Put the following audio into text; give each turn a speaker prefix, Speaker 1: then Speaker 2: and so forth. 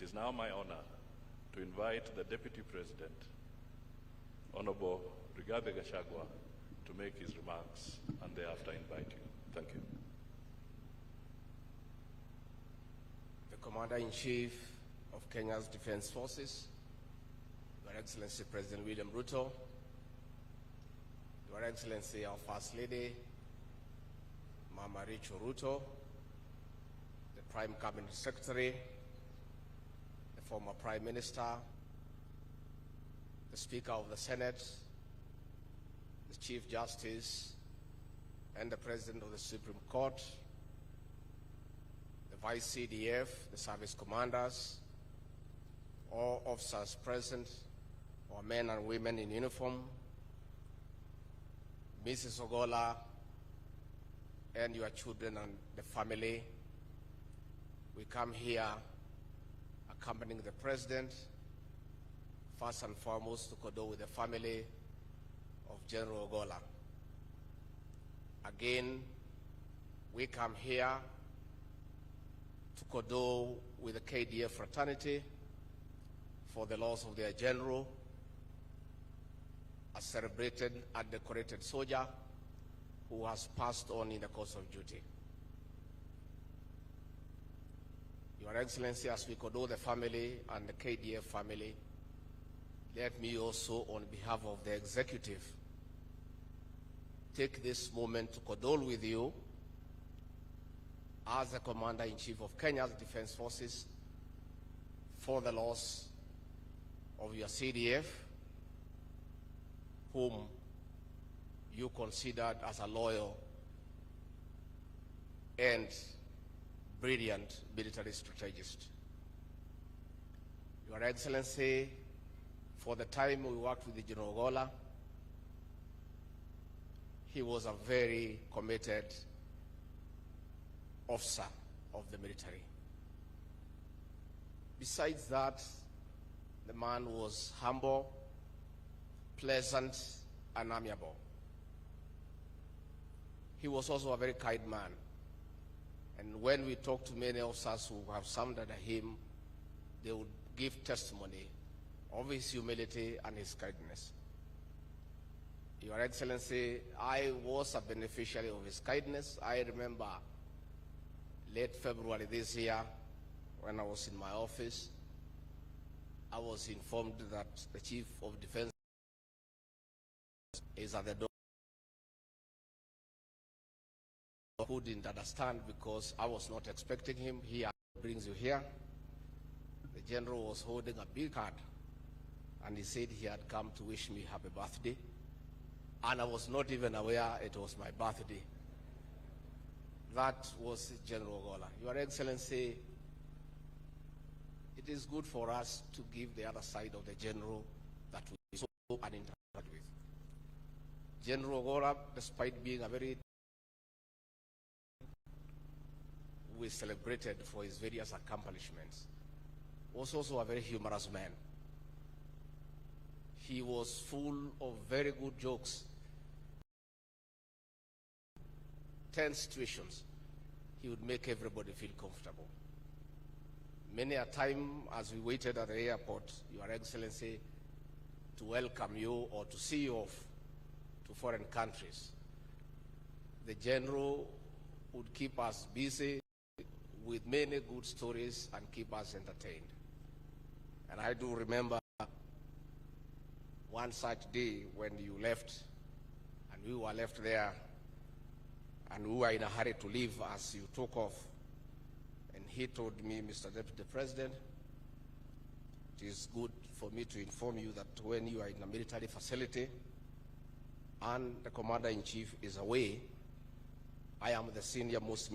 Speaker 1: It is now my honor to invite the Deputy President, Honorable Rigathi Gachagua, to make his remarks and thereafter invite you. Thank you.
Speaker 2: The Commander-in-Chief of Kenya's Defense Forces, Your Excellency President William Ruto, Your Excellency our First Lady, Mama Rachel Ruto, the Prime Cabinet Secretary, the former Prime Minister, the Speaker of the Senate, the Chief Justice, and the President of the Supreme Court, the Vice CDF, the service commanders, all officers present, our men and women in uniform, Mrs. Ogolla, and your children and the family. We come here accompanying the President, first and foremost to condole with the family of General Ogolla. Again, we come here to condole with the KDF fraternity for the loss of their general, a celebrated and decorated soldier who has passed on in the course of duty. Your Excellency, as we condole the family and the KDF family, let me also, on behalf of the executive, take this moment to condole with you as the Commander-in-Chief of Kenya's Defense Forces for the loss of your CDF, whom you considered as a loyal and brilliant military strategist. Your Excellency, for the time we worked with General Ogolla, he was a very committed officer of the military. Besides that, the man was humble, pleasant, and amiable. He was also a very kind man. And when we talk to many officers who have served under him, they would give testimony of his humility and his kindness. Your Excellency, I was a beneficiary of his kindness. I remember late February this year, when I was in my office, I was informed that the Chief of Defense is at the door. I couldn't understand because I was not expecting him. He brings you here. The General was holding a big card, and he said he had come to wish me happy birthday. And I was not even aware it was my birthday. That was General Ogolla. Your Excellency, it is good for us to give the other side of the General that we so uninteracted with. General Ogolla, despite being a very we celebrated for his various accomplishments, was also a very humorous man. He was full of very good jokes. Tense situations, he would make everybody feel comfortable. Many a time as we waited at the airport, Your Excellency, to welcome you or to see you off to foreign countries, the General would keep us busy with many good stories and keep us entertained. And I do remember one such day when you left and we were left there and we were in a hurry to leave as you took off. And he told me, Mr. Deputy President, it is good for me to inform you that when you are in a military facility and the Commander-in-Chief is away, I am the senior most